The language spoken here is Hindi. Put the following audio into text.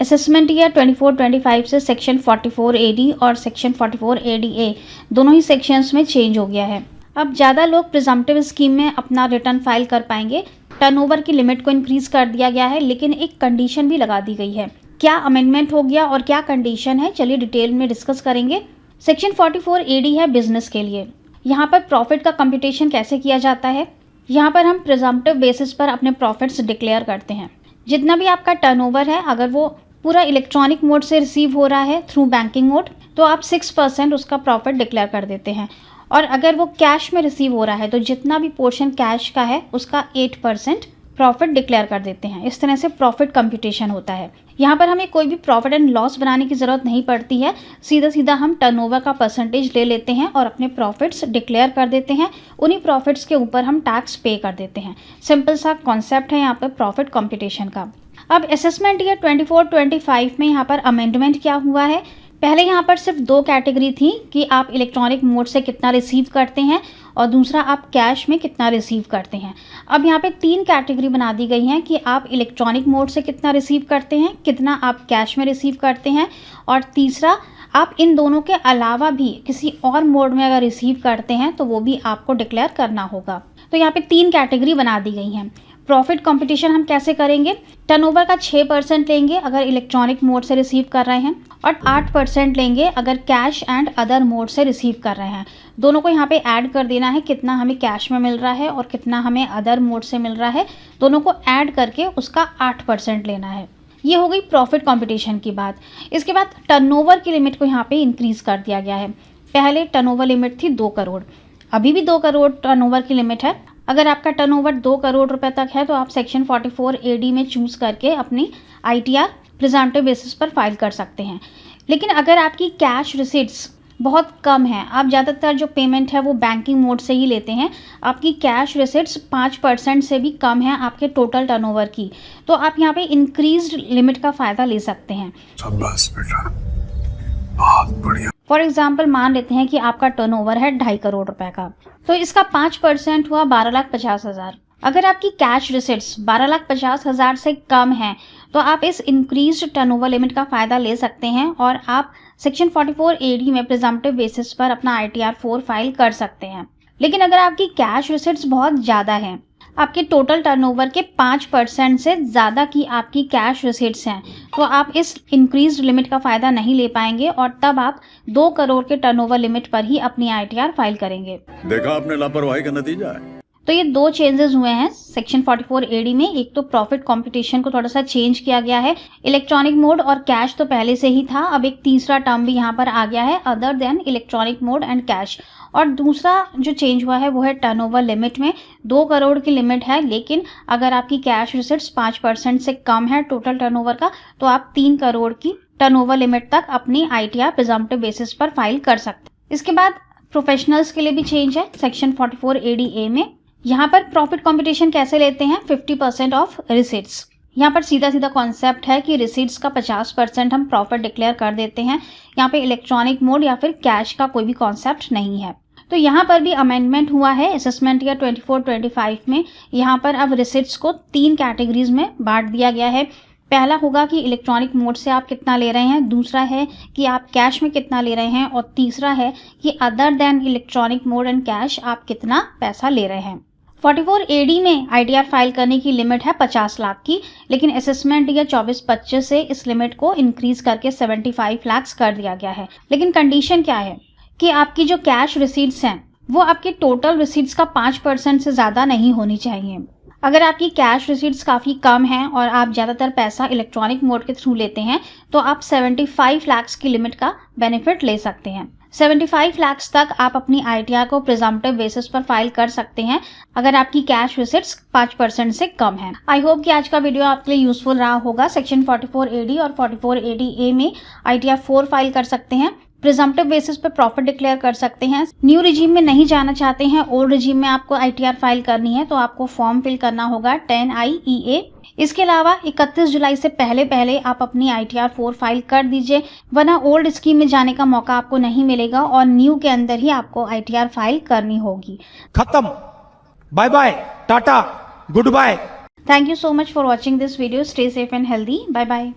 असेसमेंट ईयर 24-25 से सेक्शन 44 AD और सेक्शन 44 ADA दोनों ही सेक्शंस में चेंज हो गया है। अब ज़्यादा लोग प्रिजम्पटिव स्कीम में अपना रिटर्न फाइल कर पाएंगे। टर्नओवर की लिमिट को इंक्रीज़ कर दिया गया है, लेकिन एक कंडीशन भी लगा दी गई है। क्या अमेंडमेंट हो गया और क्या कंडीशन है, चलिए डिटेल में डिस्कस करेंगे। सेक्शन 44 AD है बिजनेस के लिए। यहाँ पर प्रॉफिट का कंप्यूटेशन कैसे किया जाता है। यहाँ पर हम प्रिजम्पटिव बेसिस पर अपने प्रॉफिट्स डिक्लेयर करते हैं। जितना भी आपका टर्नओवर है, अगर वो पूरा इलेक्ट्रॉनिक मोड से रिसीव हो रहा है थ्रू बैंकिंग मोड, तो आप 6% उसका प्रॉफिट डिक्लेयर कर देते हैं। और अगर वो कैश में रिसीव हो रहा है तो जितना भी पोर्शन कैश का है उसका 8% प्रॉफिट डिक्लेयर कर देते हैं। इस तरह से प्रॉफिट कंप्यूटेशन होता है। यहाँ पर हमें कोई भी प्रॉफिट एंड लॉस बनाने की ज़रूरत नहीं पड़ती है। सीधा सीधा हम टर्नओवर का परसेंटेज ले लेते हैं और अपने प्रॉफिट्स डिक्लेयर कर देते हैं। उन्हीं प्रॉफिट्स के ऊपर हम टैक्स पे कर देते हैं। सिंपल सा कॉन्सेप्ट है यहाँ पर प्रॉफिट कंप्यूटेशन का। अब असेसमेंट ईयर 24-25 में यहाँ पर अमेंडमेंट क्या हुआ है। पहले यहाँ पर सिर्फ 2 कैटेगरी थी कि आप इलेक्ट्रॉनिक मोड से कितना रिसीव करते हैं और दूसरा आप कैश में कितना रिसीव करते हैं। अब यहाँ पे 3 कैटेगरी बना दी गई हैं कि आप इलेक्ट्रॉनिक मोड से कितना रिसीव करते हैं, कितना आप कैश में रिसीव करते हैं, और तीसरा आप इन दोनों के अलावा भी किसी और मोड में अगर रिसीव करते हैं तो वो भी आपको डिक्लेयर करना होगा। तो यहाँ पे 3 कैटेगरी बना दी गई हैं। प्रॉफिट कंपटीशन हम कैसे करेंगे। टर्नओवर का 6% लेंगे अगर इलेक्ट्रॉनिक मोड से रिसीव कर रहे हैं, और 8% लेंगे अगर कैश एंड अदर मोड से रिसीव कर रहे हैं। दोनों को यहाँ पे ऐड कर देना है, कितना हमें कैश में मिल रहा है और कितना हमें अदर मोड से मिल रहा है, दोनों को ऐड करके उसका 8% लेना है। ये हो गई प्रॉफिट कंपटीशन की बात। इसके बाद टर्नओवर की लिमिट को यहाँ पे इंक्रीज़ कर दिया गया है। पहले टर्नओवर लिमिट थी 2 करोड़, अभी भी 2 करोड़ टर्नओवर की लिमिट है। अगर आपका टर्नओवर 2 करोड़ रुपए तक है तो आप सेक्शन 44 AD में चूज़ करके अपनी ITR प्रिजम्पटिव बेसिस पर फाइल कर सकते हैं। लेकिन अगर आपकी कैश रिसीट्स बहुत कम है, आप ज़्यादातर जो पेमेंट है वो बैंकिंग मोड से ही लेते हैं, आपकी कैश रिसीट्स 5% से भी कम है आपके टोटल टर्नओवर की, तो आप यहाँ पे इंक्रीज्ड लिमिट का फ़ायदा ले सकते हैं। शाबाश बेटा, बहुत बढ़िया। फॉर एग्जाम्पल मान लेते हैं कि आपका टर्नओवर है 2.5 करोड़ रुपए का, तो इसका 5% हुआ 12,50,000। अगर आपकी कैश रिसीट्स 12,50,000 से कम है तो आप इस इंक्रीज्ड टर्नओवर लिमिट का फ़ायदा ले सकते हैं और आप सेक्शन 44 AD में प्रिजम्पटिव बेसिस पर अपना ITR 4 फाइल कर सकते हैं। लेकिन अगर आपकी कैश रिसीट्स बहुत ज़्यादा है, आपके टोटल टर्नओवर के 5% से ज़्यादा की आपकी कैश रिसीट्स हैं, तो आप इस इंक्रीज्ड लिमिट का फ़ायदा नहीं ले पाएंगे और तब आप 2 करोड़ के टर्नओवर लिमिट पर ही अपनी ITR फाइल करेंगे। देखा आपने लापरवाही का नतीजा है। तो ये 2 चेंजेस हुए हैं सेक्शन 44 AD में। एक तो प्रॉफिट कंपटीशन को थोड़ा सा चेंज किया गया है। इलेक्ट्रॉनिक मोड और कैश तो पहले से ही था, अब एक तीसरा टर्म भी यहाँ पर आ गया है, other than electronic mode and cash. और दूसरा जो चेंज हुआ है वो है टर्नओवर लिमिट में। 2 करोड़ की लिमिट है, लेकिन अगर आपकी कैश रिसीट्स 5% से कम है टोटल टर्नओवर का, तो आप 3 करोड़ की टर्नओवर लिमिट तक अपनी ITR प्रिजम्पटिव बेसिस पर फाइल कर सकते हैं। इसके बाद प्रोफेशनल्स के लिए भी चेंज है सेक्शन 44 ADA में। यहाँ पर प्रॉफिट कंपटीशन कैसे लेते हैं, 50% ऑफ रिसीट्स। यहाँ पर सीधा सीधा कॉन्सेप्ट है कि रिसीट्स का 50% हम प्रॉफिट डिक्लेयर कर देते हैं। यहाँ पे इलेक्ट्रॉनिक मोड या फिर कैश का कोई भी कॉन्सेप्ट नहीं है। तो यहाँ पर भी अमेंडमेंट हुआ है असेसमेंट ईयर 24-25 में। यहाँ पर अब रिसीट्स को 3 कैटेगरीज में बांट दिया गया है। पहला होगा कि इलेक्ट्रॉनिक मोड से आप कितना ले रहे हैं, दूसरा है कि आप कैश में कितना ले रहे हैं, और तीसरा है कि other than electronic mode and cash आप कितना पैसा ले रहे हैं। 44 AD में ITR फाइल करने की लिमिट है 50 लाख की, लेकिन असेसमेंट ईयर 24-25 से इस लिमिट को इंक्रीज करके 75 लाख कर दिया गया है। लेकिन कंडीशन क्या है कि आपकी जो कैश रिसीट्स हैं वो आपके टोटल रिसीट्स का 5% से ज़्यादा नहीं होनी चाहिए। अगर आपकी कैश रिसीट्स काफ़ी कम हैं और आप ज़्यादातर पैसा इलेक्ट्रॉनिक मोड के थ्रू लेते हैं, तो आप 75 लाख की लिमिट का बेनिफिट ले सकते हैं। 75 लाख तक आप अपनी ITR को प्रिजम्पटिव बेसिस पर फाइल कर सकते हैं अगर आपकी कैश रिसीट्स 5% से कम है। आई होप कि आज का वीडियो आपके लिए यूजफुल रहा होगा। सेक्शन 44 AD और 44 ADA में ITR 4 फाइल कर सकते हैं, प्रिजम्पटिव बेसिस पे प्रॉफिट डिक्लेयर कर सकते हैं। न्यू रिजीम में नहीं जाना चाहते हैं, ओल्ड रिजीम में आपको ITR फाइल करनी है, तो आपको फॉर्म फिल करना होगा 10I-EA। इसके अलावा 31 जुलाई से पहले आप अपनी ITR 4 फाइल कर दीजिए, वरना ओल्ड स्कीम में जाने का मौका आपको नहीं मिलेगा और न्यू के अंदर ही आपको ITR फाइल करनी होगी। खत्म, बाय बाय, टाटा, goodbye. Thank you so much for watching this video. Stay safe and healthy. Bye bye.